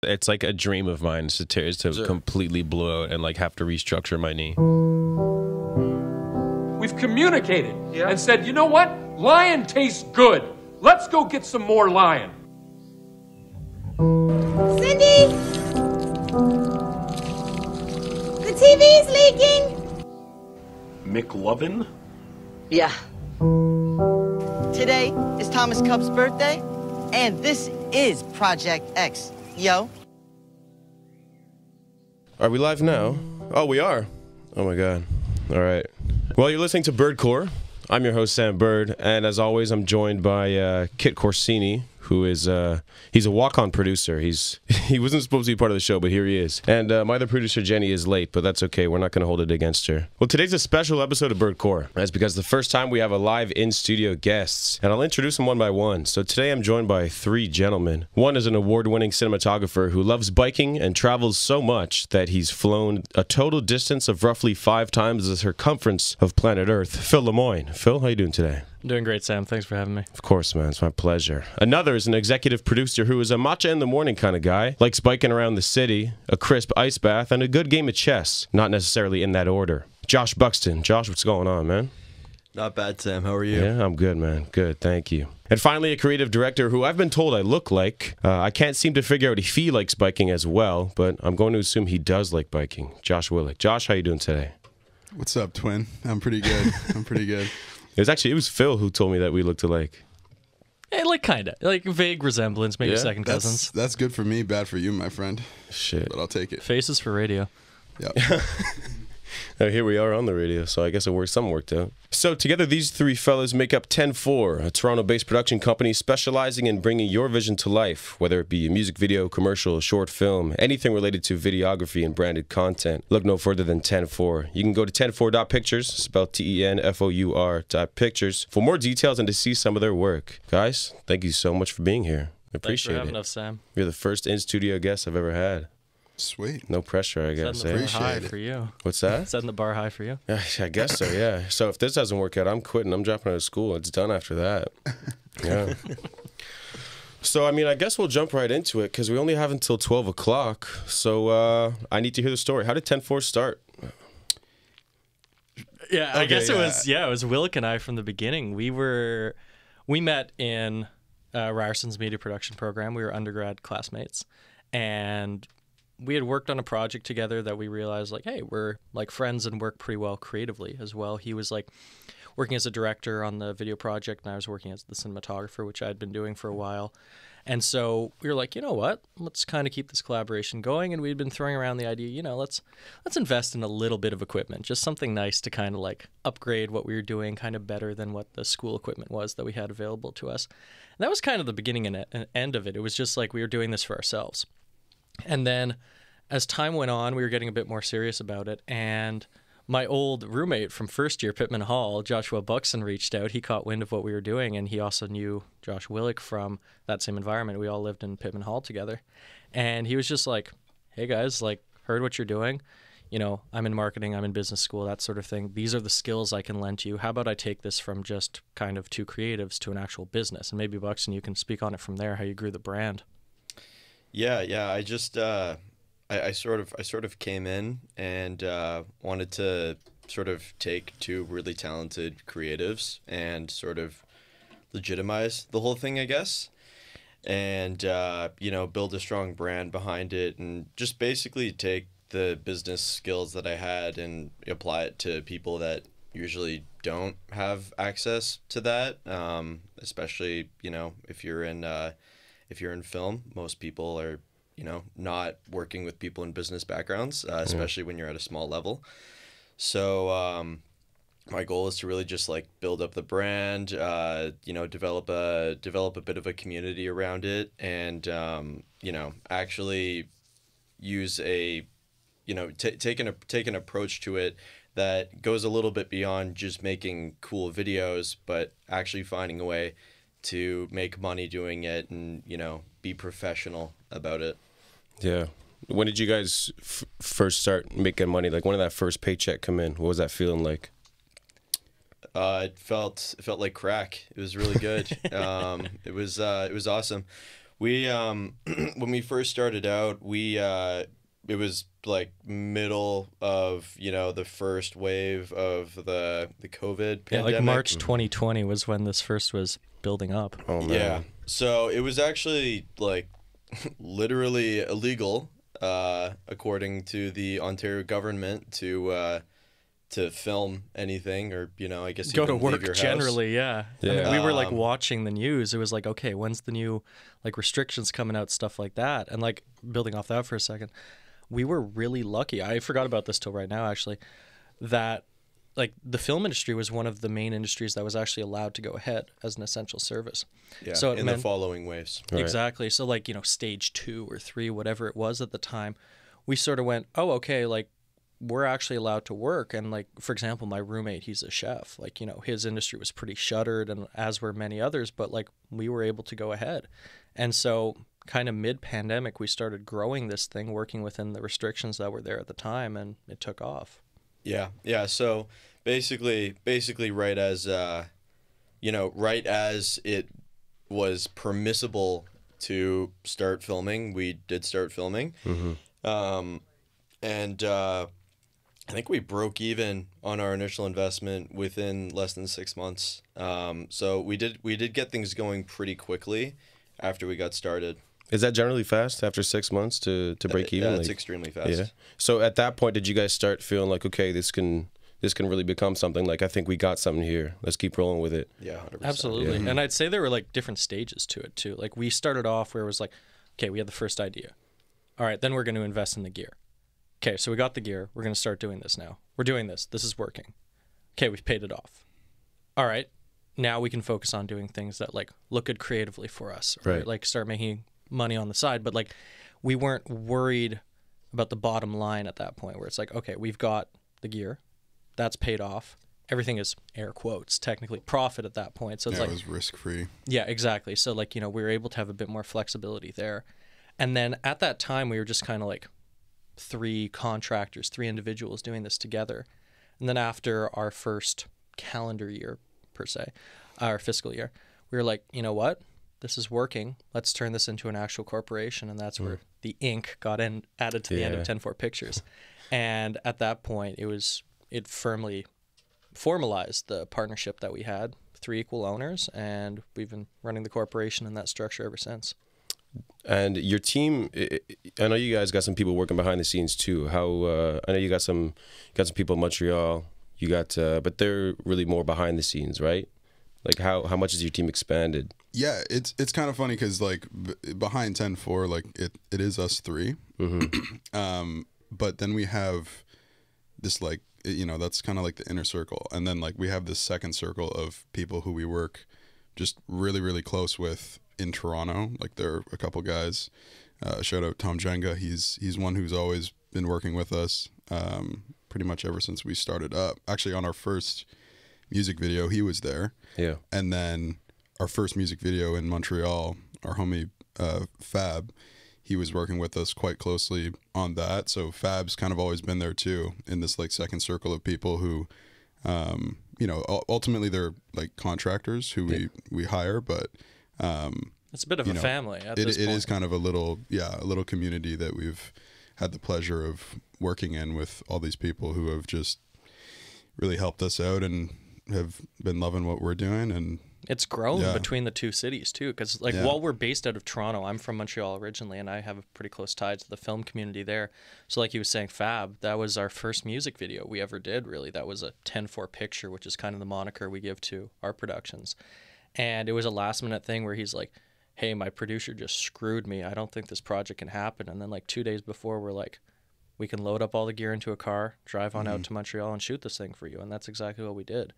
It's like a dream of mine to completely blow out and like have to restructure my knee. We've communicated and said, you know what? Lion tastes good. Let's go get some more lion. Cindy! The TV's leaking! McLovin? Yeah. Today is Thomas Cup's birthday, and this is Project X. Yo. Are we live now? Oh, we are. Oh my God. All right. Well, you're listening to Birdcore. I'm your host, Sam Bird, and as always, I'm joined by Kit Corsini, who is he's a walk-on producer. He wasn't supposed to be part of the show, but here he is. And my other producer, Jenny, is late, but that's okay. We're not going to hold it against her. Well, today's a special episode of Birdcore. That's because the first time we have a live in-studio guests, and I'll introduce them one by one. So today I'm joined by three gentlemen. One is an award-winning cinematographer who loves biking and travels so much that he's flown a total distance of roughly 5 times the circumference of planet Earth. Phil Lemoyne. Phil, how you doing today? I'm doing great, Sam. Thanks for having me. Of course, man. It's my pleasure. Another is an executive producer who is a matcha in the morning kind of guy, likes biking around the city, a crisp ice bath, and a good game of chess. Not necessarily in that order. Josh Buxton. Josh, what's going on, man? Not bad, Sam. How are you? Yeah, I'm good, man. Good, thank you. And finally, a creative director who I've been told I look like. I can't seem to figure out if he likes biking as well, but I'm going to assume he does like biking. Josh Willick. Josh, how you doing today? What's up, twin? I'm pretty good. I'm pretty good. It was Phil who told me that we looked alike. Hey, like kind of. Like vague resemblance, maybe second cousins. That's good for me, bad for you, my friend. Shit. But I'll take it. Faces for radio. Yep. Here we are on the radio, so I guess something worked out. So together, these three fellas make up 10-4, a Toronto-based production company specializing in bringing your vision to life, whether it be a music video, commercial, short film, anything related to videography and branded content. Look no further than 10-4. You can go to 10-4.pictures, spelled TENFOUR.pictures, for more details and to see some of their work. Guys, thank you so much for being here. I appreciate Thanks for having it. us, Sam. You're the first in-studio guest I've ever had. Sweet. No pressure, I guess. Setting the bar high Appreciate it. for you. What's that? Setting the bar high for you. Yeah, I guess so, yeah. So if this doesn't work out, I'm quitting. I'm dropping out of school. It's done after that. Yeah. So, I mean, I guess we'll jump right into it because we only have until 12 o'clock. So I need to hear the story. How did 10-4 start? Yeah, I guess it was Willick and I from the beginning. We met in Ryerson's media production program. We were undergrad classmates. And we had worked on a project together that we realized, like, hey, we're like friends and work pretty well creatively as well. He was like working as a director on the video project, and I was working as the cinematographer, which I'd been doing for a while. And so we were like, you know what? Let's kind of keep this collaboration going. And we'd been throwing around the idea, let's invest in a little bit of equipment, just something nice to kind of like upgrade what we were doing kind of better than what the school equipment was that we had available to us. And that was kind of the beginning and end of it. It was just like we were doing this for ourselves. And then as time went on, we were getting a bit more serious about it. And my old roommate from first year, Pittman Hall, Joshua Buxton, reached out. He caught wind of what we were doing, and he also knew Josh Willick from that same environment. We all lived in Pittman Hall together. And he was just like, hey, guys, like, heard what you're doing. I'm in marketing, I'm in business school, that sort of thing. These are the skills I can lend to you. How about I take this from just kind of two creatives to an actual business? And maybe, Buxton, you can speak on it from there, how you grew the brand. Yeah. I just I sort of came in and wanted to sort of take two really talented creatives and sort of legitimize the whole thing, I guess, and build a strong brand behind it, and just basically take the business skills that I had and apply it to people that usually don't have access to that, especially if you're in film. Most people are not working with people in business backgrounds, especially when you're at a small level. So my goal is to really just like build up the brand, develop a bit of a community around it, and actually use a take an approach to it that goes a little bit beyond just making cool videos, but actually finding a way to make money doing it and be professional about it. Yeah. When did you guys first start making money? Like, when did that first paycheck come in? What was that feeling like? It felt like crack. It was really good. It was awesome. We when we first started out, it was like middle of, you know, the first wave of the COVID Yeah, pandemic. like March 2020 was when this first was building up. Oh man. Yeah. So it was actually like literally illegal, according to the Ontario government, to film anything, or, you know, I guess Go to even leave work your house. generally, yeah. I Yeah. mean, we were like watching the news. It was like, okay, when's the new like restrictions coming out, stuff like that. And like building off that for a second, we were really lucky. I forgot about this till right now, actually, that like the film industry was one of the main industries that was actually allowed to go ahead as an essential service. Yeah, So it in meant, the following waves. Right. exactly. So like, you know, stage 2 or 3, whatever it was at the time, we sort of went, oh, okay, like we're actually allowed to work. And like, for example, my roommate, he's a chef. Like, you know, his industry was pretty shuttered, and as were many others, but like we were able to go ahead. And so kind of mid-pandemic, we started growing this thing, working within the restrictions that were there at the time, and it took off. Yeah, yeah. So basically, right as you know, right as it was permissible to start filming, we did start filming, and I think we broke even on our initial investment within less than 6 months. So we did get things going pretty quickly after we got started. Is that generally fast after 6 months to break even? Yeah, it's Like, extremely fast. yeah. So at that point, did you guys start feeling like, okay, this can really become something? Like, I think we got something here. Let's keep rolling with it. Yeah, 100%. Absolutely. Yeah. And I'd say there were like different stages to it too. Like we started off where it was like, okay, we had the first idea. All right, then we're going to invest in the gear. Okay, so we got the gear. We're going to start doing this now. We're doing this. This is working. Okay, we've paid it off. All right, now we can focus on doing things that like look good creatively for us. Right. Like start making money on the side. But like we weren't worried about the bottom line at that point, where it's like, okay, we've got the gear. That's paid off. Everything is air quotes, technically profit at that point. So it's Yeah, like, it was risk-free. yeah, exactly. So like, you know, we were able to have a bit more flexibility there. And then at that time, we were just kind of like 3 contractors, 3 individuals doing this together. And then after our first calendar year, per se, our fiscal year, we were like, you know what? This is working. Let's turn this into an actual corporation. And that's where the ink got added to the end of Yeah. 10-4 Pictures. And at that point, it firmly formalized the partnership that we had, 3 equal owners, and we've been running the corporation in that structure ever since. And your team, I know you guys got some people working behind the scenes too. How I know you got some people in Montreal. You got, but they're really more behind the scenes, right? Like how much has your team expanded? Yeah, it's kind of funny because like behind 10-4, like it is us 3. But then we have this like, you know, that's kind of like the inner circle, and then like we have this second circle of people who we work just really really close with in Toronto. Like there are a couple guys. Shout out Tom Jenga. He's one who's always been working with us pretty much ever since we started up. Actually, on our first music video, he was there. Yeah. And then our first music video in Montreal, our homie Fab, he was working with us quite closely on that. So Fab's kind of always been there too, in this like second circle of people who, you know, ultimately they're like contractors who we hire, but It's a bit of a family at it this point. is kind of a little community that we've had the pleasure of working in with all these people who have just really helped us out and have been loving what we're doing. And It's grown Yeah. between the 2 cities too, because like Yeah. while we're based out of Toronto, I'm from Montreal originally, and I have a pretty close tie to the film community there. So like he was saying, Fab, that was our first music video we ever did. Really, that was a 10-4 Picture, which is kind of the moniker we give to our productions. And it was a last minute thing where he's like, hey, my producer just screwed me. I don't think this project can happen. And then like 2 days before, we're like, we can load up all the gear into a car, drive on out to Montreal and shoot this thing for you. And that's exactly what we did.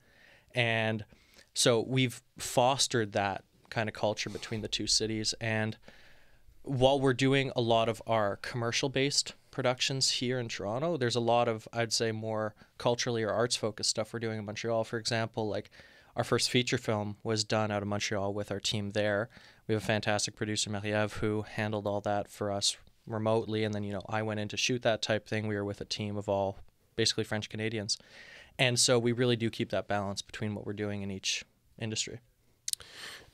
And so we've fostered that kind of culture between the 2 cities. And while we're doing a lot of our commercial-based productions here in Toronto, there's a lot of, I'd say, more culturally or arts-focused stuff we're doing in Montreal. For example, like our first feature film was done out of Montreal with our team there. We have a fantastic producer, Marie-Ève, who handled all that for us remotely. And then, you know, I went in to shoot that type thing. We were with a team of all basically French Canadians. And so we really do keep that balance between what we're doing in each industry.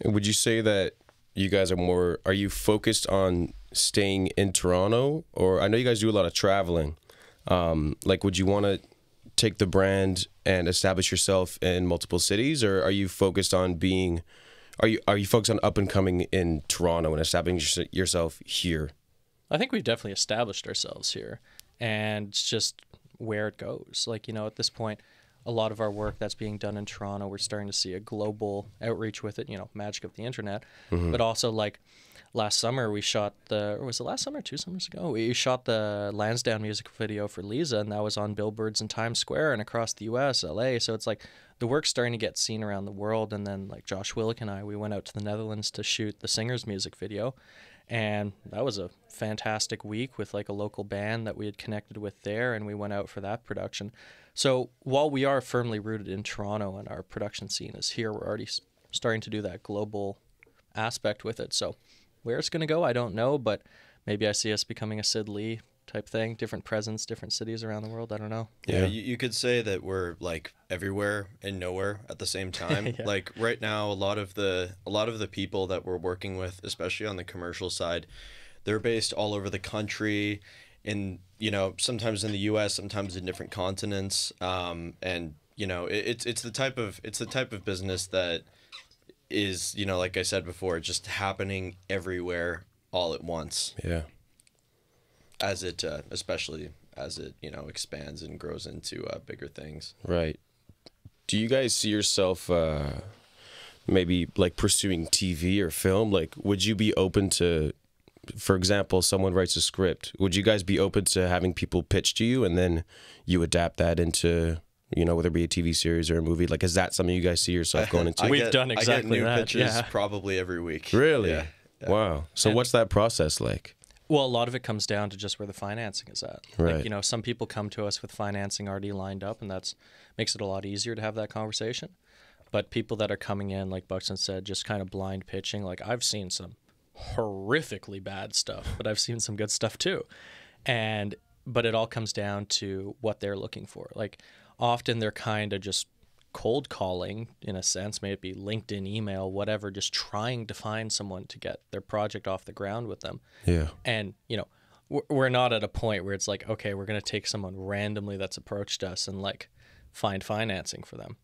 And would you say that you guys are you focused on staying in Toronto, or I know you guys do a lot of traveling. Like, would you want to take the brand and establish yourself in multiple cities, or are you focused on focused on up and coming in Toronto and establishing yourself here? I think we've definitely established ourselves here, and it's just where it goes. Like, at this point, a lot of our work that's being done in Toronto, we're starting to see a global outreach with it, magic of the internet. But also, like, last summer we shot was it last summer, 2 summers ago? We shot the Lansdowne music video for Lisa, and that was on billboards in Times Square and across the US, LA. So it's like the work's starting to get seen around the world. And then, like, Josh Willick and I, we went out to the Netherlands to shoot the Singer's music video. And that was a fantastic week with, like, a local band that we had connected with there, and we went out for that production. So while we are firmly rooted in Toronto and our production scene is here, we're already starting to do that global aspect with it. So where it's going to go, I don't know, but maybe I see us becoming a Sid Lee type thing, different presence, different cities around the world. I don't know. Yeah, you could say that we're, like, everywhere and nowhere at the same time. Yeah. Like, right now, a lot of the people that we're working with, especially on the commercial side, they're based all over the country, in, sometimes in the US, sometimes in different continents. And it's the type of business that is, like I said before, just happening everywhere all at once. Yeah. As it, especially as it, expands and grows into bigger things. Right. Do you guys see yourself maybe, like, pursuing TV or film? Like, would you be open to, for example, someone writes a script, would you guys be open to having people pitch to you and then you adapt that into, whether it be a TV series or a movie? Like, is that something you guys see yourself going into? We've done exactly I get new that, pitches yeah. probably every week. Really? Yeah. Wow. So what's that process like? Well, a lot of it comes down to just where the financing is at. Right. Like, some people come to us with financing already lined up, and that's makes it a lot easier to have that conversation. But people that are coming in, like Buxton said, just kind of blind pitching, like, I've seen some horrifically bad stuff, but I've seen some good stuff too. But it all comes down to what they're looking for. Like, often they're kind of just cold calling, in a sense, may it be LinkedIn, email, whatever, just trying to find someone to get their project off the ground with them. Yeah. And, we're not at a point where it's like, okay, we're going to take someone randomly that's approached us and, like, find financing for them.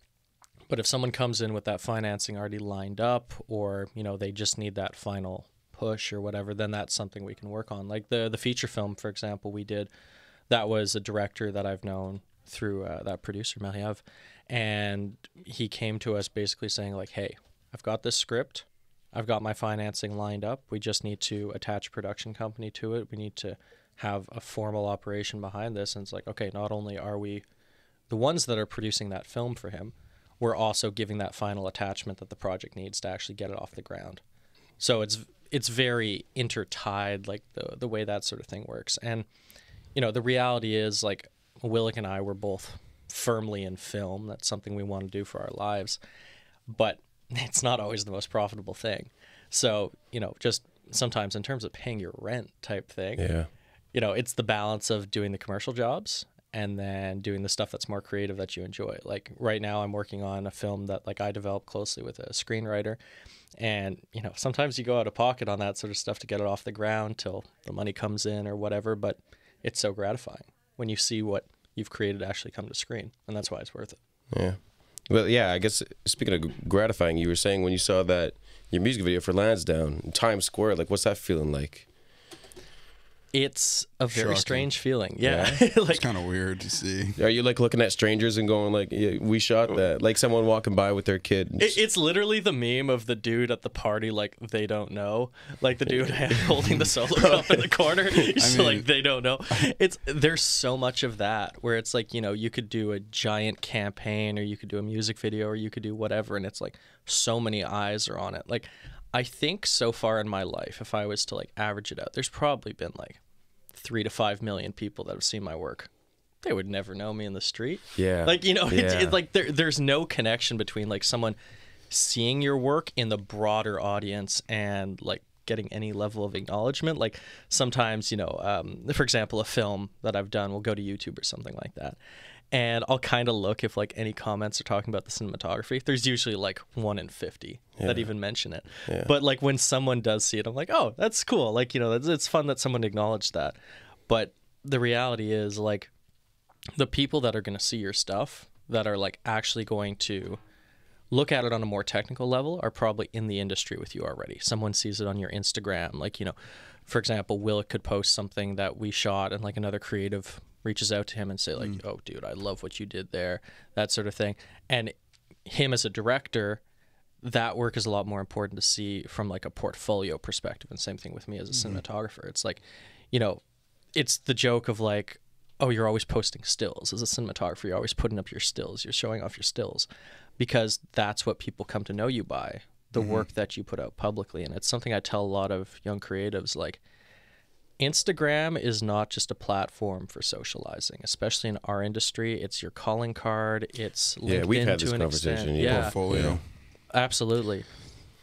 But if someone comes in with that financing already lined up, or, they just need that final push or whatever, then that's something we can work on. Like the feature film, for example, we did, that was a director that I've known through that producer, Meliev. And he came to us basically saying, like, hey, I've got this script. I've got my financing lined up. We just need to attach a production company to it. We need to have a formal operation behind this. And it's like, okay, not only are we the ones that are producing that film for him, we're also giving that final attachment that the project needs to actually get it off the ground. So it's very intertied, like the way that sort of thing works. And, the reality is, like, Willick and I were both firmly in film. That's something we want to do for our lives, but it's not always the most profitable thing. So, just sometimes in terms of paying your rent type thing, it's the balance of doing the commercial jobs and then doing the stuff that's more creative that you enjoy. Like, right now I'm working on a film that, like, I developed closely with a screenwriter, and, sometimes you go out of pocket on that sort of stuff to get it off the ground till the money comes in or whatever, but it's so gratifying when you see what you've created actually come to screen, and that's why it's worth it. Yeah. Well, yeah, I guess speaking of gratifying, you were saying when you saw that your music video for Lansdowne in Times Square, like, what's that feeling like? It's a very Shocking. strange feeling. Yeah. It's Like, kind of weird to see. Are you, like, looking at strangers and going, like, yeah, we shot that? Like someone walking by with their kid. it's literally the meme of the dude at the party, like, they don't know. Like, the dude holding the solo cup in the corner. He's like, they don't know. There's so much of that where it's like, you could do a giant campaign, or you could do a music video, or you could do whatever, and it's like so many eyes are on it. Like, I think so far in my life, if I was to, like, average it out, there's probably been like 3 to 5 million people that have seen my work. They would never know me in the street. Yeah. Like, it's like there's no connection between, like, someone seeing your work in the broader audience and, like, getting any level of acknowledgement. Like, sometimes, for example, a film that I've done will go to YouTube or something like that. and I'll kind of look if like any comments are talking about the cinematography. There's usually like 1 in 50 that even mention it. Yeah. But like when someone does see it, I'm like, oh, that's cool. Like, you know, it's fun that someone acknowledged that. But the reality is, like, the people that are going to see your stuff, that are like actually going to look at it on a more technical level, are probably in the industry with you already. Someone sees it on your Instagram. Like, you know, for example, Will could post something that we shot and like another creative reaches out to him and say like, oh, dude, I love what you did there, that sort of thing. And him as a director, that work is a lot more important to see from like a portfolio perspective. And same thing with me as a cinematographer. It's like, you know, it's the joke of like, oh, you're always posting stills. As a cinematographer, you're always putting up your stills. You're showing off your stills because that's what people come to know you by, the work that you put out publicly. And it's something I tell a lot of young creatives, like, Instagram is not just a platform for socializing, especially in our industry. It's your calling card. It's LinkedIn we've had to this an conversation. extent. Yeah. Portfolio. Absolutely.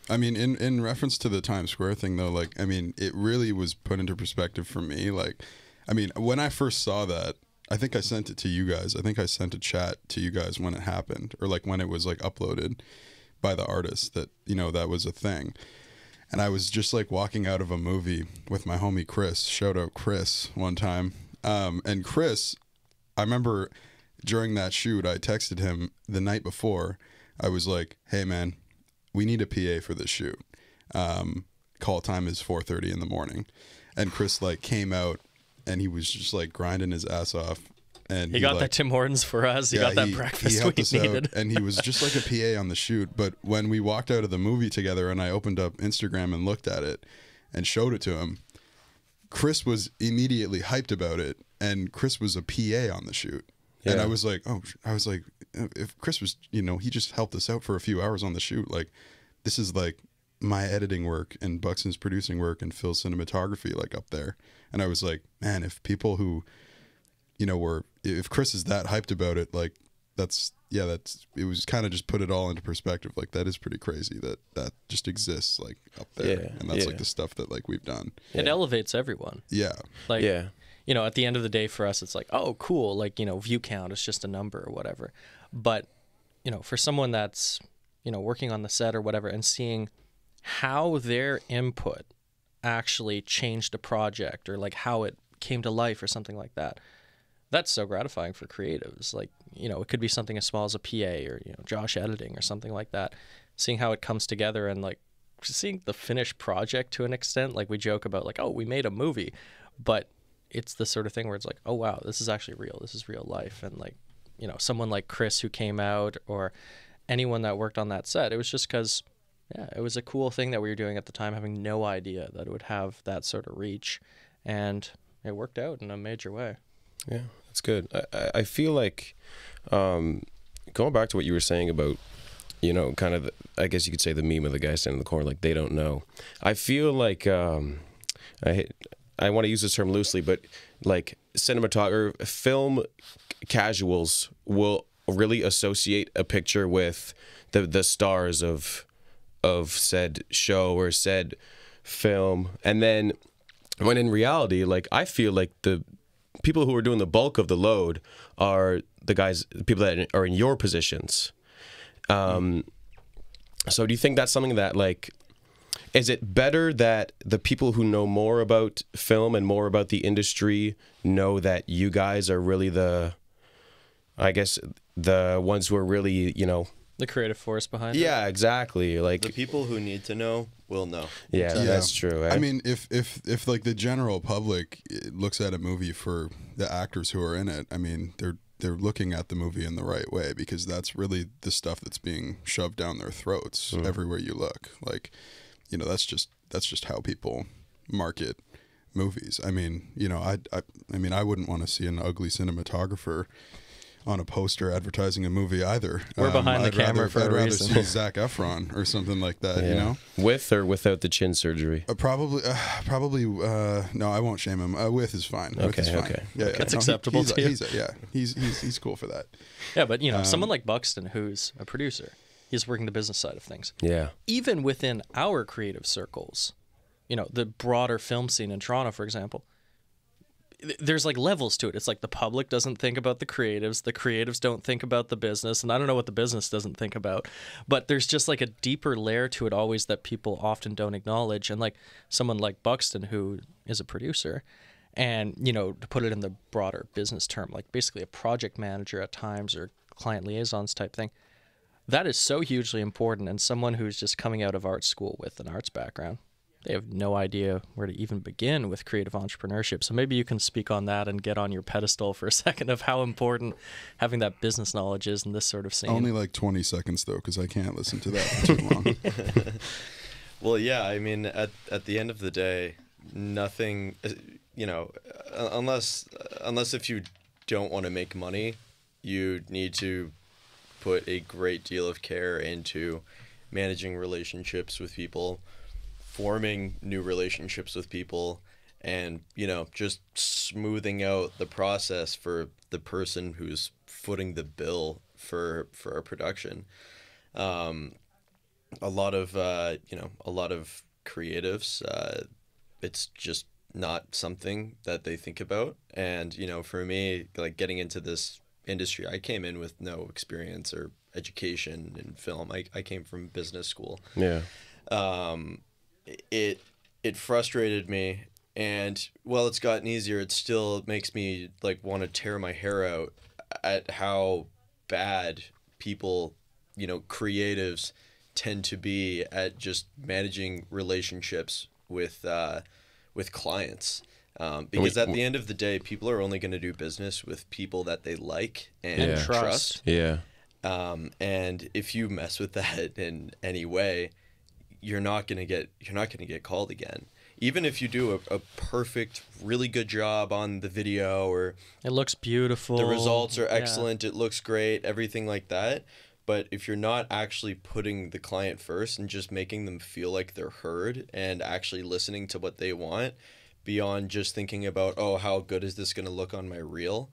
I mean, in reference to the Times Square thing, though, like, I mean, it really was put into perspective for me. Like, I mean, when I first saw that, I think I sent it to you guys. I think I sent a chat to you guys when it happened, or like when it was like uploaded by the artist that, you know, that was a thing. And I was just like walking out of a movie with my homie Chris. Shout out Chris one time. And Chris, I remember during that shoot, I texted him the night before. I was like, hey, man, we need a PA for this shoot. Call time is 4:30 in the morning. And Chris like came out and he was just like grinding his ass off. And He got like, that Tim Hortons for us. He got that breakfast he helped we us needed. out, and he was just like a PA on the shoot. But when we walked out of the movie together and I opened up Instagram and looked at it and showed it to him, Chris was immediately hyped about it. And Chris was a PA on the shoot. Yeah. And I was like, if Chris was, you know, he just helped us out for a few hours on the shoot. Like, this is like my editing work and Buxton's producing work and Phil's cinematography, like up there. And I was like, man, if people who, you know, if Chris is that hyped about it, like, it was kind of just put it all into perspective. Like, that is pretty crazy that just exists, like, up there. Yeah, and that's like the stuff that like we've done. It elevates everyone. Yeah. Like, Yeah. you know, at the end of the day for us, it's like, oh, cool. Like, you know, view count is just a number or whatever. But, you know, for someone that's, you know, working on the set or whatever and seeing how their input actually changed a project or like how it came to life or something like that, that's so gratifying for creatives. Like, you know, it could be something as small as a PA or, you know, Josh editing or something like that. Seeing how it comes together and like seeing the finished project to an extent. Like, we joke about like, oh, we made a movie, but it's the sort of thing where it's like, oh wow, this is actually real. This is real life. And like, you know, someone like Chris who came out or anyone that worked on that set, it was just because, yeah, it was a cool thing that we were doing at the time, having no idea that it would have that sort of reach, and it worked out in a major way. Yeah, that's good. I feel like going back to what you were saying about, you know, kind of, I guess you could say the meme of the guy standing in the corner, like, they don't know. I feel like I want to use this term loosely, but like film casuals will really associate a picture with the stars of said show or said film, and then when in reality, like, I feel like the people who are doing the bulk of the load are the people that are in your positions. So do you think that's something that, like, is it better that the people who know more about film and more about the industry know that you guys are really the ones who are really, you know, the creative force behind it? Yeah, exactly. Like, The people who need to know will know. yeah, that's true. Eh? I mean, if like the general public looks at a movie for the actors who are in it, I mean, they're looking at the movie in the right way, because that's really the stuff that's being shoved down their throats everywhere you look. Like, you know, that's just how people market movies. I mean, you know, I mean, I wouldn't want to see an ugly cinematographer on a poster advertising a movie either. We're behind the camera for a reason. I'd rather see Zac Efron or something like that, you know? With or without the chin surgery? Probably, no, I won't shame him. With is fine. Okay, is fine. okay. Yeah, That's acceptable to you? He's cool for that. Yeah, but, you know, someone like Buxton, who's a producer, he's working the business side of things. Yeah. Even within our creative circles, you know, the broader film scene in Toronto, for example, there's like levels to it. It's like the public doesn't think about the creatives don't think about the business, and I don't know what the business doesn't think about, but there's just like a deeper layer to it always that people often don't acknowledge. And like someone like Buxton, who is a producer, and, you know, to put it in the broader business term, like basically a project manager at times or client liaisons type thing, that is so hugely important. And someone who's just coming out of art school with an arts background, they have no idea where to even begin with creative entrepreneurship. So maybe you can speak on that and get on your pedestal for a second of how important having that business knowledge is in this sort of scene. Only like 20 seconds, though, because I can't listen to that for too long. Well, yeah, I mean, at the end of the day, nothing, you know, unless if you don't want to make money, you need to put a great deal of care into managing relationships with people, forming new relationships with people, and, you know, just smoothing out the process for the person who's footing the bill for a production. A lot of creatives, it's just not something that they think about. And, you know, for me, like getting into this industry, I came in with no experience or education in film. I came from business school. Yeah. It frustrated me, and while it's gotten easier, it still makes me like want to tear my hair out at how bad people, you know, creatives tend to be at just managing relationships with clients. Because at the end of the day, people are only going to do business with people that they like and trust. Yeah. And if you mess with that in any way, you're not gonna get called again. Even if you do a perfect, really good job on the video, or it looks beautiful, the results are excellent, it looks great, everything like that. But if you're not actually putting the client first and just making them feel like they're heard and actually listening to what they want, beyond just thinking about, oh, how good is this gonna look on my reel,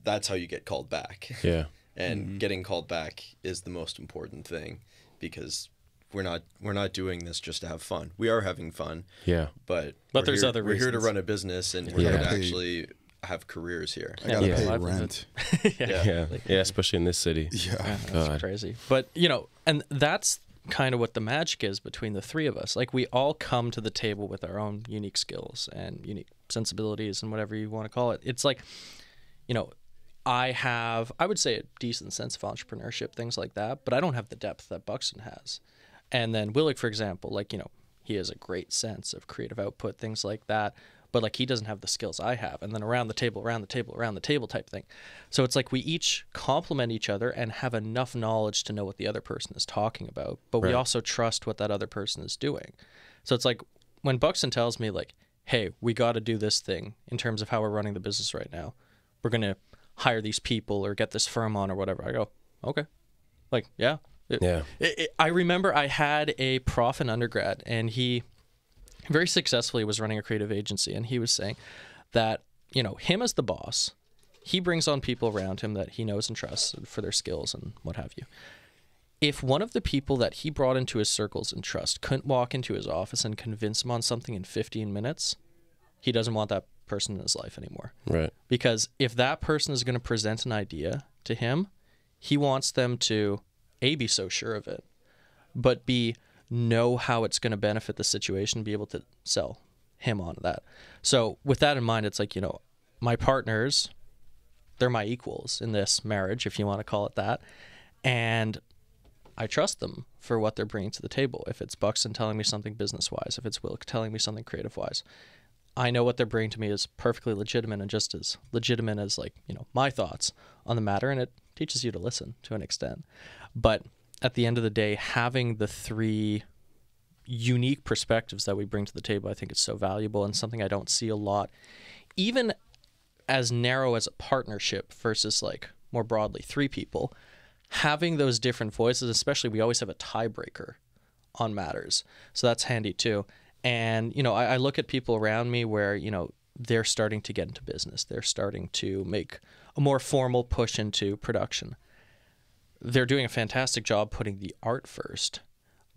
that's how you get called back. Yeah. And getting called back is the most important thing, because we're not doing this just to have fun. We are having fun. Yeah. But there's other reasons. We're here to run a business, and we're here to actually have careers here. I gotta pay rent. Yeah, especially in this city. Yeah. That's crazy. But, you know, and that's kind of what the magic is between the three of us. Like, we all come to the table with our own unique skills and unique sensibilities and whatever you want to call it. It's like, you know, I would say, a decent sense of entrepreneurship, things like that, but I don't have the depth that Buxton has. And then Willick, for example, like, you know, he has a great sense of creative output, things like that, but like he doesn't have the skills I have. And then around the table type thing. So it's like we each complement each other and have enough knowledge to know what the other person is talking about, but we also trust what that other person is doing. So it's like when Buxton tells me, like, hey, we got to do this thing in terms of how we're running the business right now. We're going to hire these people or get this firm on or whatever. I go, okay. Like, yeah. I remember I had a prof in undergrad, and he very successfully was running a creative agency, and he was saying that, you know, him as the boss, he brings on people around him that he knows and trusts for their skills and what have you. If one of the people that he brought into his circles and trust couldn't walk into his office and convince him on something in 15 minutes, he doesn't want that person in his life anymore. Right. Because if that person is going to present an idea to him, he wants them to A, be so sure of it, but B, know how it's going to benefit the situation, be able to sell him on that. So with that in mind, it's like, you know, my partners, they're my equals in this marriage, if you want to call it that. And I trust them for what they're bringing to the table. If it's Buxton telling me something business-wise, if it's Wilk telling me something creative-wise, I know what they're bringing to me is perfectly legitimate, and just as legitimate as, like, you know, my thoughts on the matter, and it teaches you to listen to an extent. But at the end of the day, having the three unique perspectives that we bring to the table, I think is so valuable, and something I don't see a lot, even as narrow as a partnership versus, like, more broadly, three people. Having those different voices, especially, we always have a tiebreaker on matters. So that's handy too. And, you know, I look at people around me where, you know, they're starting to get into business. They're starting to make a more formal push into production. They're doing a fantastic job putting the art first.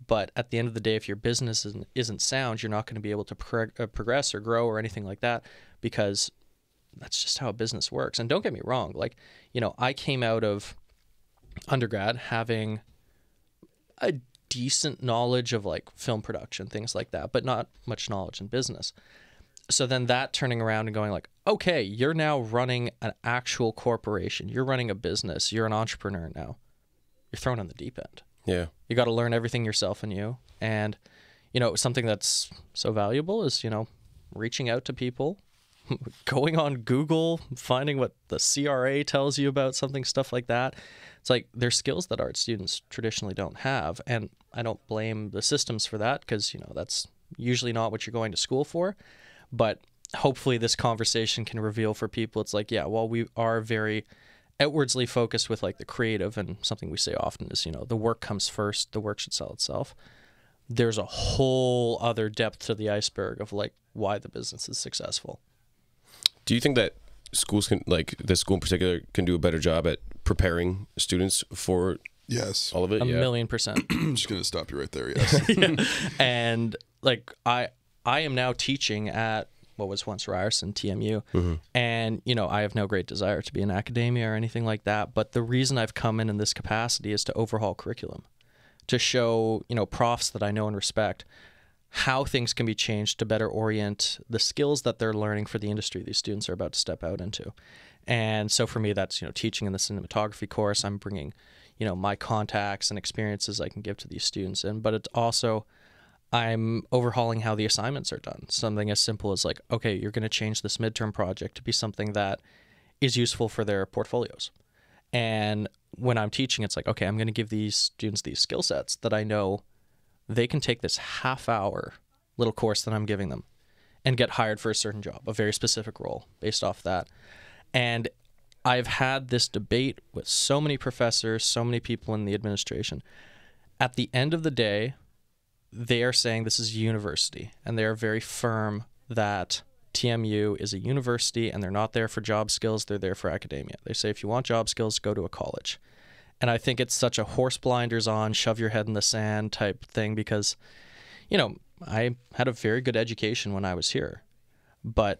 But at the end of the day, if your business isn't sound, you're not going to be able to progress or grow or anything like that, because that's just how a business works. And don't get me wrong, like, you know, I came out of undergrad having a decent knowledge of like film production, things like that, but not much knowledge in business. So then that turning around and going like, okay, you're now running an actual corporation. You're running a business. You're an entrepreneur now. You're thrown on the deep end. Yeah. You got to learn everything yourself and you. And, you know, something that's so valuable is, you know, reaching out to people, going on Google, finding what the CRA tells you about something, stuff like that. It's like there's skills that art students traditionally don't have. And I don't blame the systems for that, because, you know, that's usually not what you're going to school for. But hopefully this conversation can reveal for people, it's like, yeah, while we are very outwardly focused with like the creative, and something we say often is, you know, the work comes first, the work should sell itself. There's a whole other depth to the iceberg of like why the business is successful. Do you think that schools can, like this school in particular, can do a better job at preparing students for Yes. all of it? A million percent. I'm just going to stop you right there. Yes. And like I am now teaching at what was once Ryerson, TMU. And, you know, I have no great desire to be in academia or anything like that. But the reason I've come in this capacity is to overhaul curriculum, to show, you know, profs that I know and respect how things can be changed to better orient the skills that they're learning for the industry these students are about to step out into. And so for me, that's, you know, teaching in the cinematography course. I'm bringing, you know, my contacts and experiences I can give to these students. But it's also, I'm overhauling how the assignments are done. Something as simple as like, okay, you're going to change this midterm project to be something that is useful for their portfolios. And when I'm teaching, it's like, okay, I'm going to give these students these skill sets that I know they can take this half-hour little course that I'm giving them and get hired for a certain job, a very specific role based off that. And I've had this debate with so many professors, so many people in the administration. At the end of the day, they are saying this is a university, and they are very firm that TMU is a university and they're not there for job skills, they're there for academia. They say if you want job skills, go to a college. And I think it's such a horse blinders on, shove your head in the sand type thing, because, you know, I had a very good education when I was here, but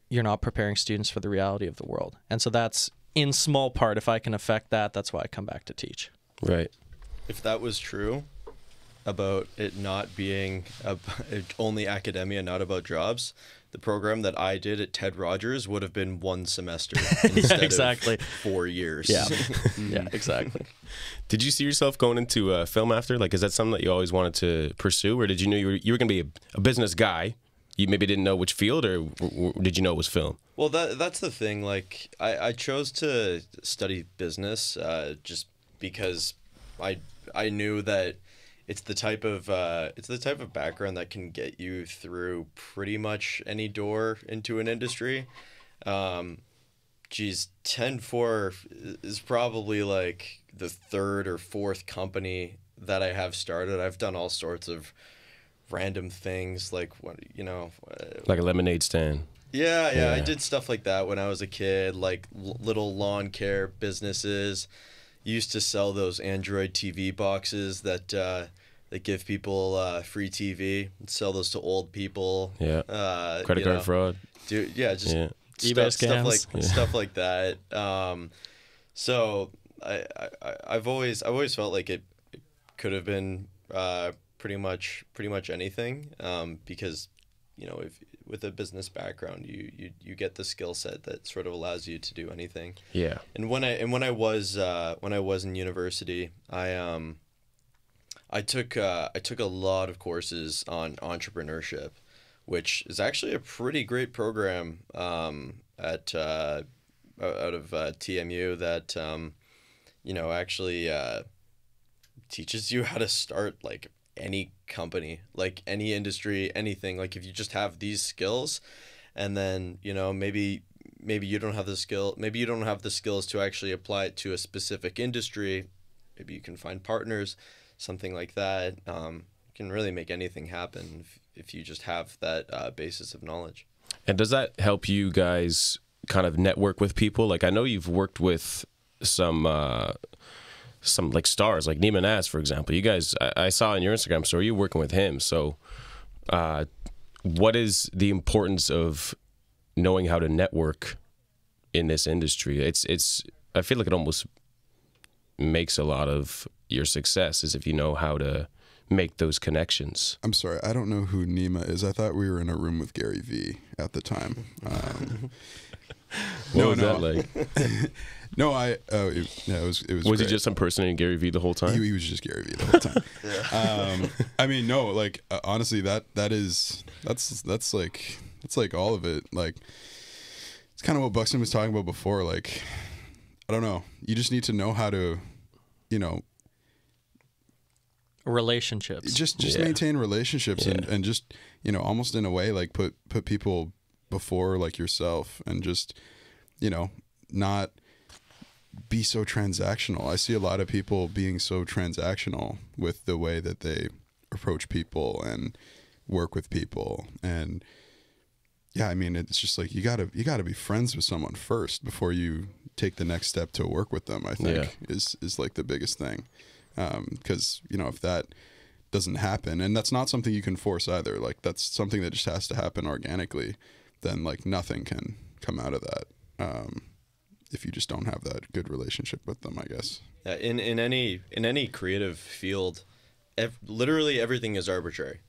you're not preparing students for the reality of the world. And so that's, in small part, if I can affect that, that's why I come back to teach. Right. If that was true about it not being only academia, not about jobs, the program that I did at Ted Rogers would have been 1 semester instead exactly. of 4 years. Yeah, yeah, exactly. Did you see yourself going into film after? Like, is that something that you always wanted to pursue, or did you know you were going to be a business guy? You maybe didn't know which field, or did you know it was film? Well, that's the thing. Like, I chose to study business just because I knew that it's the type of background that can get you through pretty much any door into an industry. 10-4 is probably like the 3rd or 4th company that I have started. I've done all sorts of random things, like what, you know, like a lemonade stand. Yeah. I did stuff like that when I was a kid, like little lawn care businesses. Used to sell those Android TV boxes that give people free TV, and sell those to old people. Yeah. Credit card fraud. Stuff like that. So I've always felt like it could have been pretty much anything, because, you know, if with a business background, you get the skill set that sort of allows you to do anything. Yeah. And when I was in university, I took a lot of courses on entrepreneurship, which is actually a pretty great program out of TMU that you know, actually teaches you how to start like any company, like any industry, anything. Like if you just have these skills, and then, you know, maybe you don't have the skills to actually apply it to a specific industry. Maybe you can find partners, something like that. You can really make anything happen if you just have that basis of knowledge. And does that help you guys kind of network with people? Like, I know you've worked with some some like stars, like Neiman Naz, for example. You guys, I saw in your Instagram story, you're working with him. So, what is the importance of knowing how to network in this industry? It's. I feel like it almost makes a lot of your success is if you know how to make those connections. I'm sorry, I don't know who Nima is. I thought we were in a room with Gary Vee at the time. What was that like? No, it was. Was great. he just impersonating Gary Vee the whole time? He was just Gary Vee the whole time. I mean, no, like honestly, that's like all of it. Like it's kind of what Buxton was talking about before. Like I don't know, you just need to know how to, you know, relationships. Just maintain relationships and just, you know, almost in a way like put people before like yourself and just, you know, not be so transactional. I see a lot of people being so transactional with the way that they approach people and work with people. And yeah, I mean, it's just like you gotta be friends with someone first before you take the next step to work with them. I think is like the biggest thing, because you know if that doesn't happen, and that's not something you can force either. Like that's something that just has to happen organically. Then like nothing can come out of that if you just don't have that good relationship with them, I guess. Yeah, in any creative field, literally everything is arbitrary.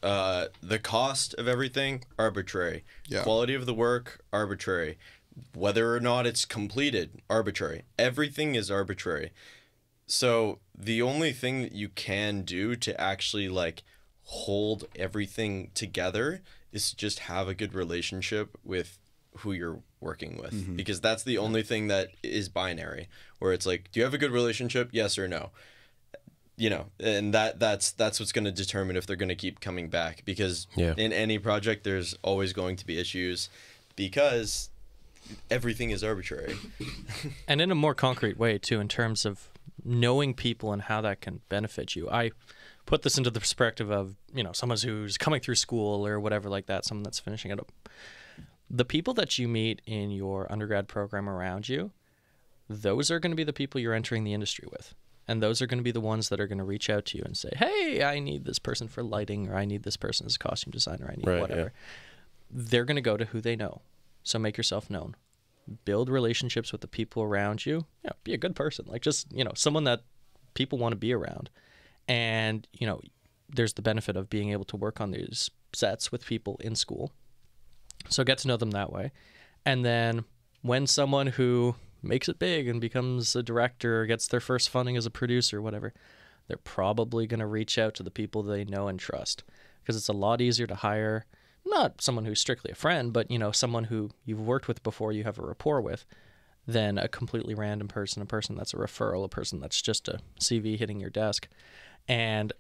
The cost of everything, arbitrary. Yeah. Quality of the work, arbitrary. Whether or not it's completed, arbitrary. Everything is arbitrary. So the only thing that you can do to actually like hold everything together is to just have a good relationship with who you're working with, because that's the only thing that is binary, where it's like, do you have a good relationship? Yes or no. You know, and that's what's going to determine if they're going to keep coming back, because in any project there's always going to be issues because everything is arbitrary. And in a more concrete way too, in terms of knowing people and how that can benefit you. I put this into the perspective of, you know, someone who's coming through school or whatever like that, someone that's finishing it up. The people that you meet in your undergrad program around you, those are going to be the people you're entering the industry with. And those are going to be the ones that are going to reach out to you and say, hey, I need this person for lighting, or I need this person as a costume designer, I need whatever. Yeah. They're going to go to who they know. So make yourself known. Build relationships with the people around you. Yeah, be a good person. Like just, you know, someone that people want to be around. And, you know, there's the benefit of being able to work on these sets with people in school. So get to know them that way. And then when someone who makes it big and becomes a director or gets their first funding as a producer or whatever, they're probably going to reach out to the people they know and trust, because it's a lot easier to hire not someone who's strictly a friend, but, you know, someone who you've worked with before, you have a rapport with, than a completely random person, a person that's a referral, a person that's just a CV hitting your desk. And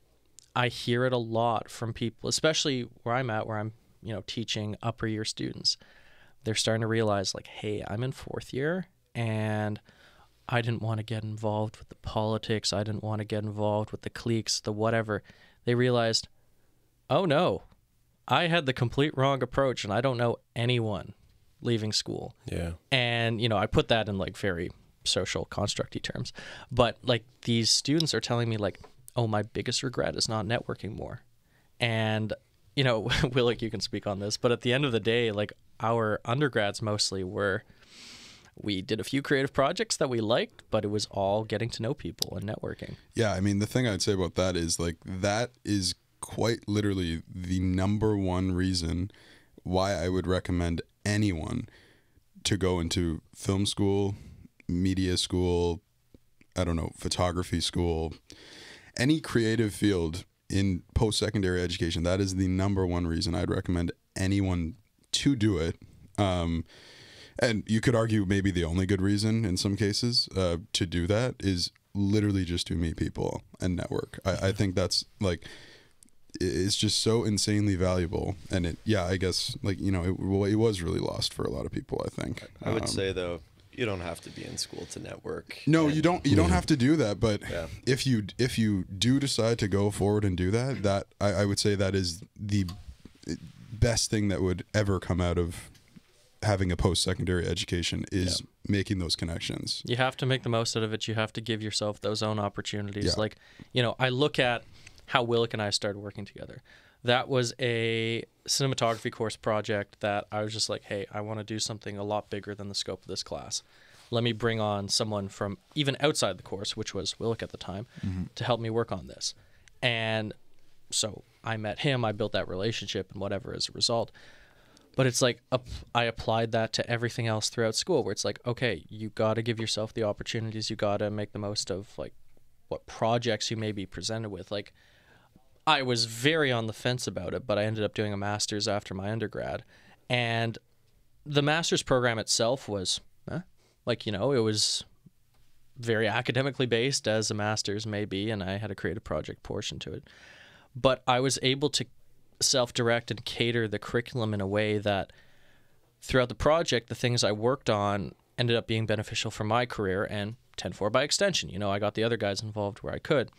I hear it a lot from people, especially where I'm at, where I'm, you know, teaching upper year students. They're starting to realize, like, hey, I'm in fourth year and I didn't want to get involved with the politics. I didn't want to get involved with the cliques, the whatever. They realized, oh no, I had the complete wrong approach and I don't know anyone leaving school. Yeah. And, you know, I put that in like very social constructy terms, but like these students are telling me like, oh, my biggest regret is not networking more. And, you know, Willick, you can speak on this, but at the end of the day, like our undergrads mostly were, we did a few creative projects that we liked, but it was all getting to know people and networking. Yeah, I mean, the thing I'd say about that is like that is quite literally the number one reason why I would recommend anyone to go into film school, media school, I don't know, photography school, any creative field in post-secondary education. That is the number one reason I'd recommend anyone to do it. And you could argue maybe the only good reason in some cases to do that is literally just to meet people and network. I think that's like, it's just so insanely valuable. And it, yeah, I guess like, you know, it was really lost for a lot of people, I think. I would say though, you don't have to be in school to network. No, you don't have to do that. But if you do decide to go forward and do that, I would say that is the best thing that would ever come out of having a post-secondary education is making those connections. You have to make the most out of it. You have to give yourself those own opportunities. Yeah. Like, you know, I look at how Willick and I started working together. That was a cinematography course project that I was just like, hey, I want to do something a lot bigger than the scope of this class. Let me bring on someone from even outside the course, which was Willick at the time, to help me work on this. And so I met him, I built that relationship and whatever as a result. But it's like I applied that to everything else throughout school, where it's like, okay, you got to give yourself the opportunities. You got to make the most of like what projects you may be presented with. Like, I was very on the fence about it, but I ended up doing a master's after my undergrad. And the master's program itself was, like, you know, it was very academically based, as a master's may be, and I had a creative project portion to it. But I was able to self-direct and cater the curriculum in a way that throughout the project, the things I worked on ended up being beneficial for my career and 10-4 by extension. You know, I got the other guys involved where I could.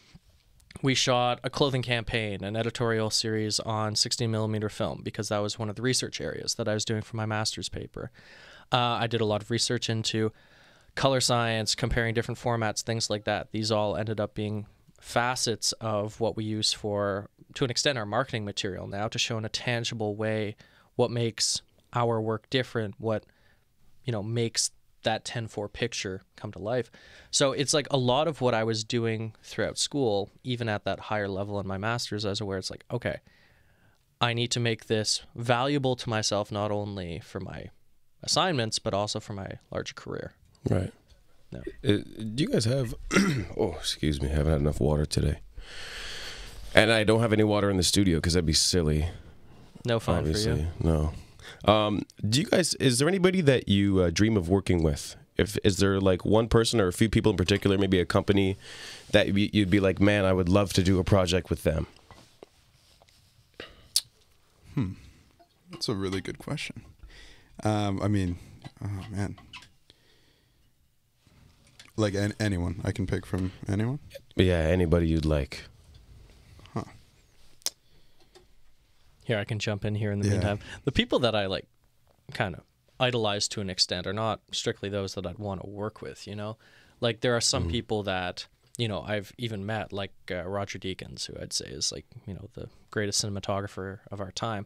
We shot a clothing campaign, an editorial series on 16mm film, because that was one of the research areas that I was doing for my master's paper. I did a lot of research into color science, comparing different formats, things like that. These all ended up being facets of what we use for, to an extent, our marketing material now, to show in a tangible way what makes our work different, what, you know, makes that 10-4 picture come to life. So it's like a lot of what I was doing throughout school, even at that higher level in my master's, I was aware it's like, okay, I need to make this valuable to myself, not only for my assignments, but also for my larger career. Right. No. Do you guys have... oh, excuse me. I haven't had enough water today. And I don't have any water in the studio because that'd be silly. No fun obviously. for you. No. Do you guys... Is there anybody that you dream of working with? Is there like one person or a few people in particular, maybe a company, that you'd be like, man, I would love to do a project with them? That's a really good question. I mean, oh man. Like anyone. I can pick from anyone? Yeah, anybody you'd like. Huh. Here, I can jump in here in the meantime. The people that I like kind of idolize to an extent are not strictly those that I'd want to work with, you know? Like, there are some people that, you know, I've even met, like Roger Deakins, who I'd say is, like, you know, the greatest cinematographer of our time.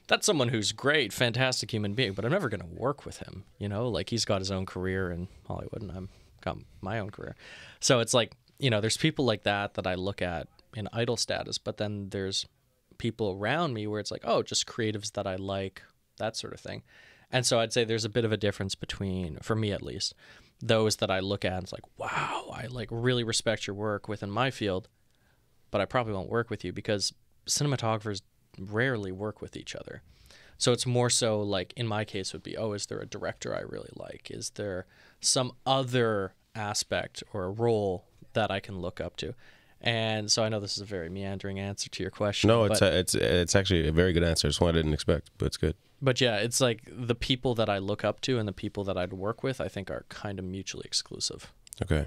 That's someone who's great, fantastic human being, but I'm never going to work with him, you know? Like, he's got his own career in Hollywood, and I've got my own career. So it's like, you know, there's people like that that I look at in idol status, but then there's people around me where it's like, oh, just creatives that I like, that sort of thing. And so I'd say there's a bit of a difference between, for me at least, those that I look at and it's like, wow, I like really respect your work within my field, but I probably won't work with you, because cinematographers rarely work with each other. So it's more so like, in my case would be, oh, is there a director I really like? Is there some other aspect or a role that I can look up to? And so I know this is a very meandering answer to your question. No, it's actually a very good answer. It's one I didn't expect, but it's good. But yeah, it's like the people that I look up to and the people that I'd work with, I think, are kind of mutually exclusive. Okay.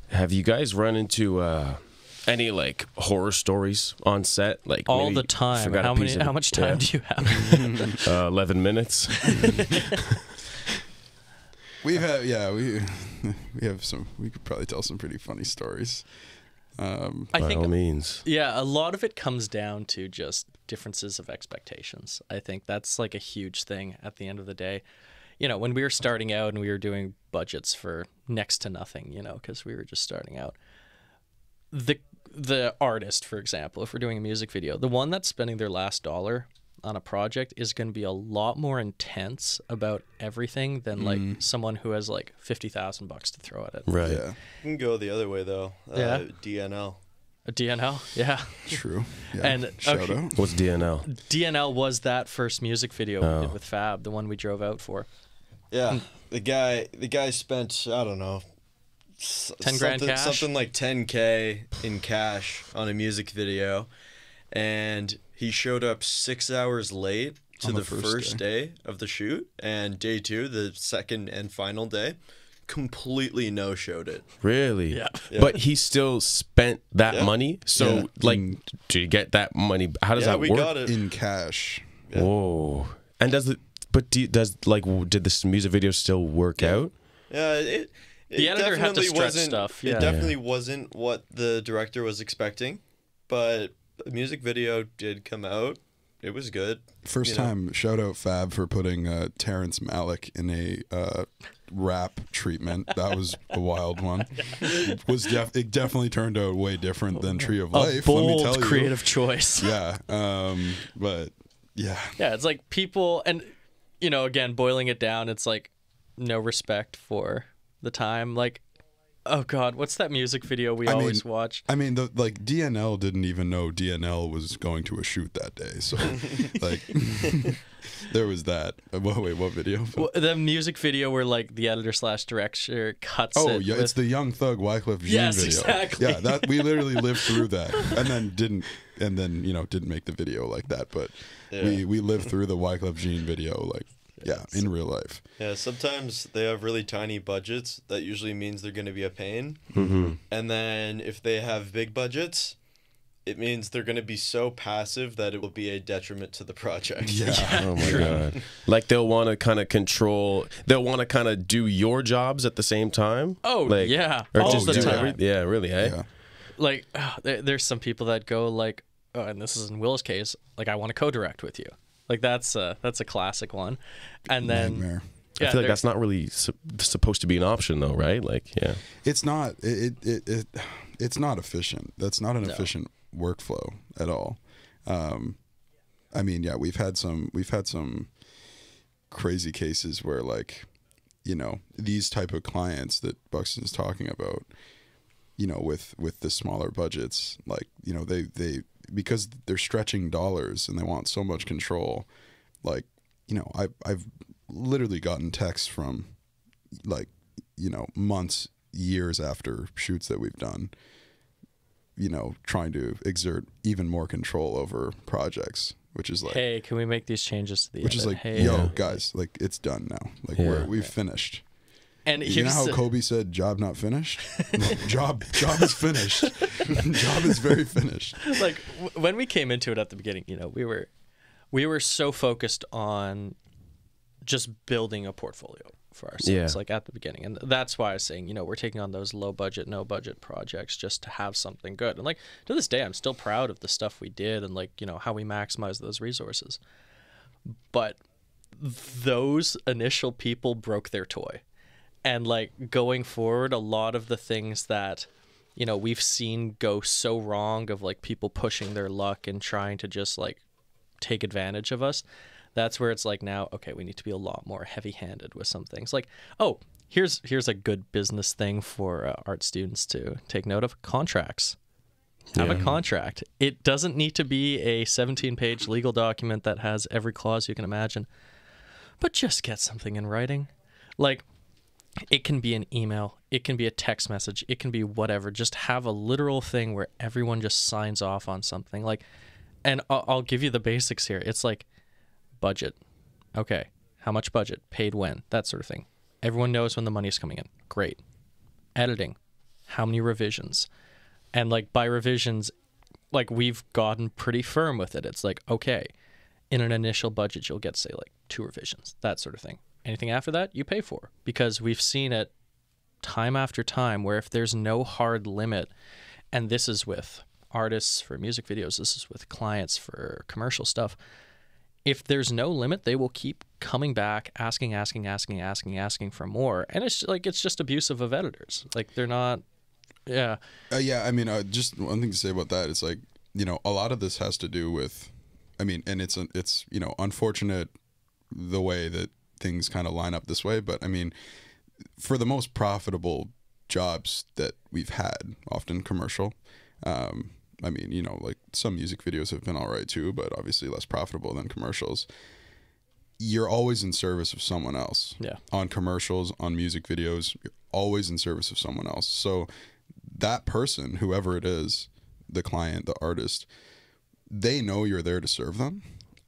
Have you guys run into any like horror stories on set? Like all the time. How much time do you have? 11 minutes. We have some. We could probably tell some pretty funny stories. By all means. Yeah, a lot of it comes down to just differences of expectations. I think that's like a huge thing at the end of the day. You know, when we were starting out and we were doing budgets for next to nothing, you know, because we were just starting out. The artist, for example, if we're doing a music video, the one that's spending their last dollar on a project is going to be a lot more intense about everything than like someone who has like $50,000 to throw at it. Right. Yeah. You can go the other way though. DNL. A DNL, yeah. True. Yeah. And Shout out. What's DNL? DNL was that first music video we did with Fab, the one we drove out for. Yeah. The guy spent, I don't know, 10 grand cash? Something like 10K in cash on a music video. And he showed up 6 hours late to the first day of the shoot, and day 2, the second and final day, completely no-showed it. Really? Yeah. But he still spent that money? So, like, to get that money, how does that work? We got it. In cash. Whoa. And did this music video still work out? Yeah, it The editor had to definitely stretch wasn't- stuff. It Yeah. definitely wasn't what the director was expecting, but the music video did come out. It was good. First time, shout out Fab for putting Terrence Malick in a rap treatment. That was a wild one. It definitely turned out way different than Tree of Life. Bold, let me tell you. creative choice. Yeah, but yeah, Yeah, it's like people, and again, boiling it down, it's like no respect for the time. Like, oh God, what's that music video we always watch? I mean, DNL didn't even know DNL was going to a shoot that day. So, like, there was that. Wait, what video? Well, the music video where like the editor / director cuts Oh, it. yeah, it's the Young Thug Wyclef Jean Yes, video. exactly. Yeah, that we literally lived through that, and then didn't make the video like that. But we lived through the Wyclef Jean video, like. Yeah, in real life. Yeah, sometimes they have really tiny budgets. That usually means they're going to be a pain. Mm-hmm. And then if they have big budgets, it means they're going to be so passive that it will be a detriment to the project. Yeah. Oh my God. Like they'll want to kind of control. They'll want to kind of do your jobs at the same time. Oh, like, yeah. Or All just the do time. yeah, really. Eh? Yeah. Like, there's some people that go like, and this is in Will's case, like, I want to co-direct with you. Like that's a classic one, and then Nightmare. I feel like that's not really supposed to be an option, though, right? Like, yeah, It's not. It's not efficient. That's not an efficient workflow at all. I mean, yeah, we've had some crazy cases where, like, these type of clients that Buxton's talking about, with the smaller budgets, like, they because they're stretching dollars and they want so much control, like, I've literally gotten texts from, like, months, years after shoots that we've done, trying to exert even more control over projects, which is like, hey, can we make these changes to the which edit? is like, hey, yo, guys, like, it's done now. Like, we've finished. and You know how Kobe said, "Job not finished." job is finished. Job is very finished. like when we came into it at the beginning, we were so focused on just building a portfolio for ourselves, like at the beginning, and that's why I was saying, we're taking on those low budget, no budget projects just to have something good. And like to this day, I'm still proud of the stuff we did and like how we maximize those resources. But those initial people broke their toy. And like going forward, a lot of the things that, we've seen go so wrong of like people pushing their luck and trying to just like take advantage of us. That's where it's like now, okay, we need to be a lot more heavy-handed with some things. Like, oh, here's a good business thing for art students to take note of: contracts. Have a contract. It doesn't need to be a 17-page legal document that has every clause you can imagine, but just get something in writing. Like, it can be an email, it can be a text message, it can be whatever. Just have a literal thing where everyone just signs off on something. Like, and I'll give you the basics here. It's like budget. Okay, how much budget? Paid when? That sort of thing. Everyone knows when the money's coming in. Great. Editing. How many revisions? And like by revisions, like we've gotten pretty firm with it. It's like, okay, in an initial budget, you'll get, say, like 2 revisions, that sort of thing. Anything after that, you pay for, because we've seen it time after time where if there's no hard limit, and this is with artists for music videos, this is with clients for commercial stuff, if there's no limit, they will keep coming back, asking for more. And it's like, it's just abusive of editors. Like they're not, yeah. Yeah, I mean, just one thing to say about that is like, a lot of this has to do with, I mean, and it's unfortunate the way that things kind of line up this way, but I mean, for the most profitable jobs that we've had, often commercial, I mean, like some music videos have been all right too, but obviously less profitable than commercials. You're always in service of someone else. Yeah. On commercials, on music videos, you're always in service of someone else. So that person, whoever it is, the client, the artist, they know you're there to serve them.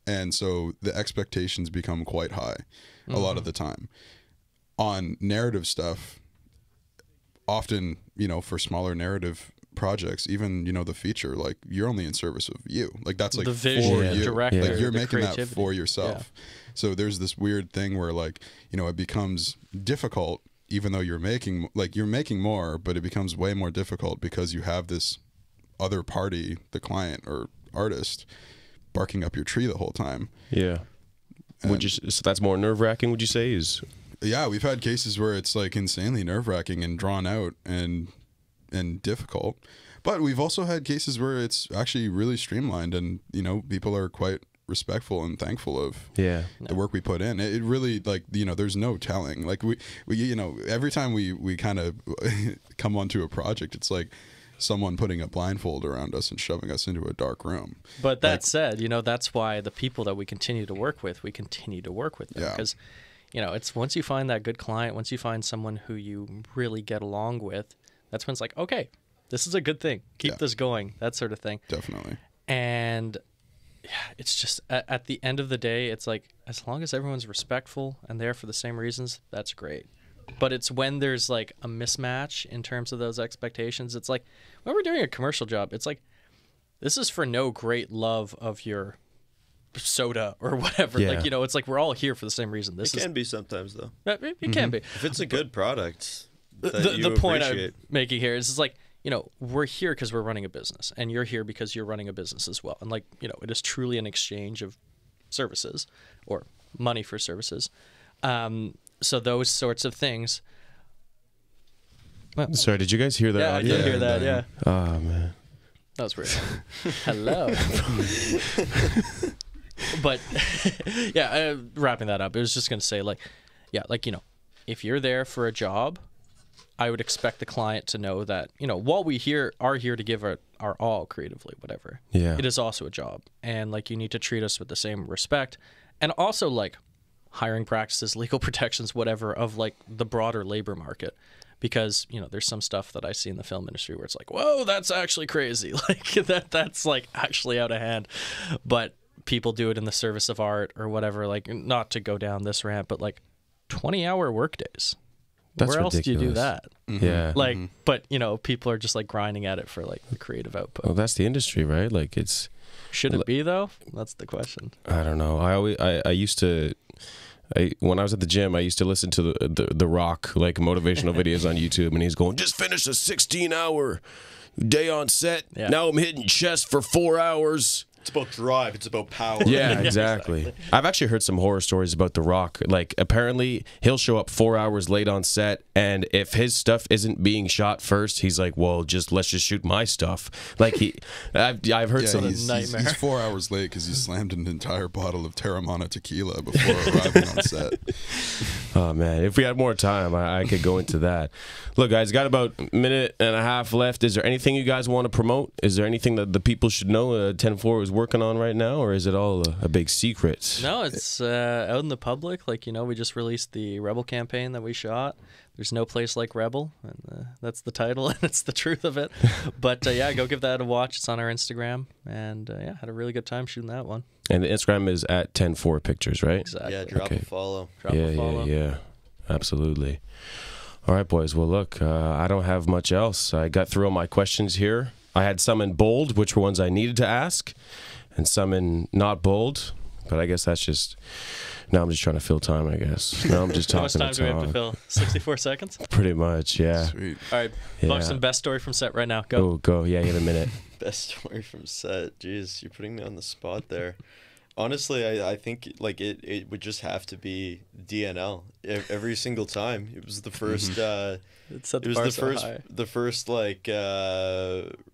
And so the expectations become quite high a lot of the time. On narrative stuff, often, for smaller narrative projects, even, the feature, like you're only in service of you. Like that's like the vision, for the you. director, like you're the making that creativity. for yourself. So there's this weird thing where like, you know, it becomes difficult even though you're making more, but it becomes way more difficult because you have this other party, the client or artist, barking up your tree the whole time. Yeah. So that's more nerve-wracking, would you say? Yeah, we've had cases where it's like insanely nerve-wracking and drawn out and difficult. But we've also had cases where it's actually really streamlined and, you know, people are quite respectful and thankful of the work we put in. It really, like, you know, there's no telling. Like we you know, every time we kind of come onto a project, it's like someone putting a blindfold around us and shoving us into a dark room. But that said, you know, that's why the people that we continue to work with them because, you know, it's once you find that good client, once you find someone who you really get along with, that's when it's like, okay, this is a good thing. Keep this going, that sort of thing. Definitely. And yeah, it's just at the end of the day, it's like as long as everyone's respectful and there for the same reasons, that's great. But it's when there's like a mismatch in terms of those expectations. It's like when we're doing a commercial job, it's like this is for no great love of your soda or whatever. Yeah. Like, you know, it's like we're all here for the same reason. It can be sometimes, though. It can be. If it's a good product, The point I'm making here is like, you know, we're here because we're running a business, and you're here because you're running a business as well. And like, you know, it is truly an exchange of services or money for services. So those sorts of things. Well, sorry, did you guys hear that? Yeah, audio? I did hear that. Yeah. Oh man. That was weird. Hello. But yeah, wrapping that up, I was just gonna say, like, yeah, like, you know, if you're there for a job, I would expect the client to know that, you know, while we are here to give our all creatively, whatever. Yeah. It is also a job, and like you need to treat us with the same respect, and also like hiring practices, legal protections, whatever, of like the broader labor market. Because, you know, there's some stuff that I see in the film industry where it's like, whoa, that's actually crazy. Like that's like actually out of hand. But people do it in the service of art or whatever, like not to go down this rant, but like 20-hour workdays. That's Where else do you do ridiculous. that? Yeah. Like, but, you know, people are just like grinding at it for like the creative output. Well, that's the industry, right? Like Should it be though? That's the question. I don't know. I used to when I was at the gym, I used to listen to the Rock, like, motivational videos on YouTube, and he's going, just finish a 16-hour day on set. Yeah. Now I'm hitting chest for 4 hours. It's about drive. It's about power. Yeah, exactly. I've actually heard some horror stories about The Rock. Like, apparently, he'll show up 4 hours late on set, and if his stuff isn't being shot first, he's like, well, let's just shoot my stuff. Like, I've heard some nightmare. He's 4 hours late because he slammed an entire bottle of Terramana tequila before arriving on set. Oh, man. If we had more time, I could go into that. Look, guys, got about a minute and a half left. Is there anything you guys want to promote? Is there anything that the people should know 10-4 is working on right now, or is it all a big secret? No, it's out in the public. Like, you know, we just released the Rebel campaign that we shot. There's no place like Rebel, and that's the title, and it's the truth of it. But yeah, go give that a watch. It's on our Instagram, and yeah, had a really good time shooting that one. And the Instagram is at 10-4 pictures, right? Exactly. Yeah, drop Okay. a follow. Drop a follow. Yeah. Absolutely. All right, boys. Well, look, I don't have much else. I got through all my questions here. I had some in bold, which were ones I needed to ask, and some in not bold, but I guess that's just... Now I'm just trying to fill time, I guess. Now I'm just How talking much time do we have to fill? 64 seconds? Pretty much, yeah. Sweet. All right, Yeah. Buck, some best story from set right now. Go. Go. Yeah, you have a minute. Best story from set. Jeez, you're putting me on the spot there. Honestly, I think like it would just have to be DNL every single time. It was the first. It set the It was bar the so first, high. the first like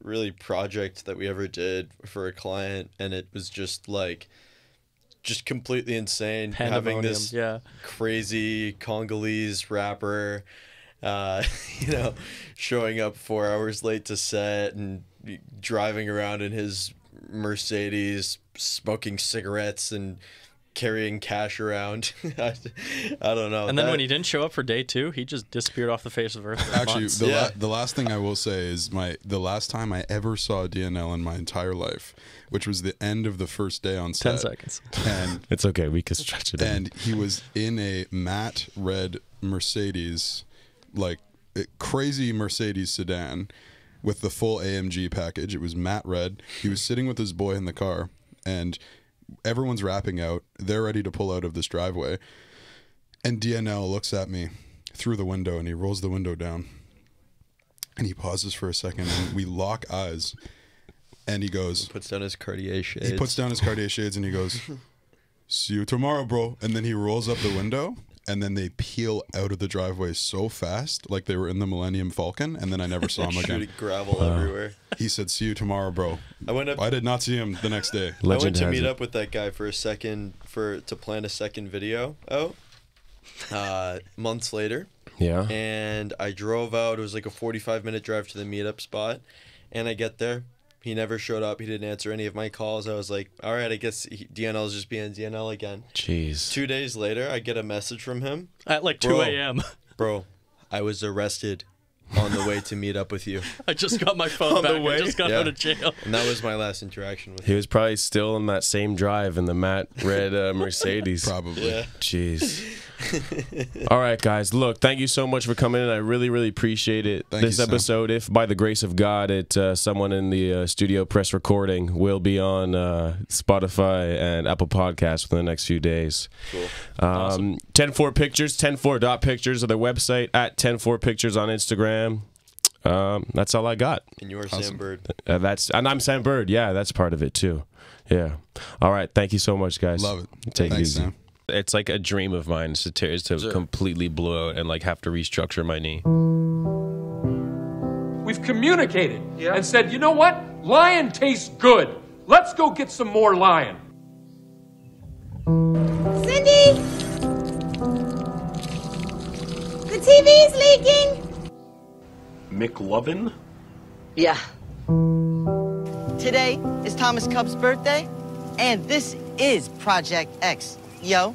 really project that we ever did for a client, and it was just completely insane. Having this Yeah. crazy Congolese rapper, you know, showing up 4 hours late to set and driving around in his Mercedes, smoking cigarettes and carrying cash around. I don't know. And then when he didn't show up for day 2, he just disappeared off the face of Earth for Actually, months. the last thing I will say is the last time I ever saw DNL in my entire life, which was the end of the first day on set. 10 seconds. And It's okay. We can stretch it in. and he was in a matte red Mercedes, like a crazy Mercedes sedan with the full AMG package. It was matte red. He was sitting with his boy in the car, and everyone's wrapping out. They're ready to pull out of this driveway. And DNL looks at me through the window, and he rolls the window down. And he pauses for a second, and we lock eyes. And he goes... Puts down his Cartier shades. He puts down his Cartier shades, and he goes, "See you tomorrow, bro." And then he rolls up the window, and then they peel out of the driveway so fast, like they were in the Millennium Falcon, and then I never saw him again. Shooting gravel everywhere. He said, "See you tomorrow, bro." I did not see him the next day. I went to meet up with that guy for a second to plan a second video out. Months later. Yeah. And I drove out. It was like a 45-minute drive to the meetup spot. And I get there. He never showed up. He didn't answer any of my calls. I was like, all right, I guess DNL's just being DNL again. Jeez. 2 days later, I get a message from him. At like 2 a.m. Bro, I was arrested on the way to meet up with you. I just got my phone back. I just got out of jail. And that was my last interaction with him. He was probably still in that same drive in the matte red Mercedes. Probably. Yeah. Jeez. All right, guys. Look, thank you so much for coming in. I really, really appreciate it. Thank This you, Sam. episode, if by the grace of God, someone in the studio press recording, will be on Spotify and Apple Podcasts within the next few days. Cool. Awesome. 104 Pictures, 104.pictures of their website, at 104pictures on Instagram. That's all I got. And you're Sam Bird. And I'm Sam Bird. Yeah, that's part of it too. Yeah. All right. Thank you so much, guys. Love it. Take it Thanks, easy. Sam. It's like a dream of mine is to completely blow out and like have to restructure my knee. We've communicated and said, you know what? Lion tastes good. Let's go get some more lion. Cindy? The TV's leaking. McLovin? Yeah. Today is Thomas Cub's birthday, and this is Project X. Yo.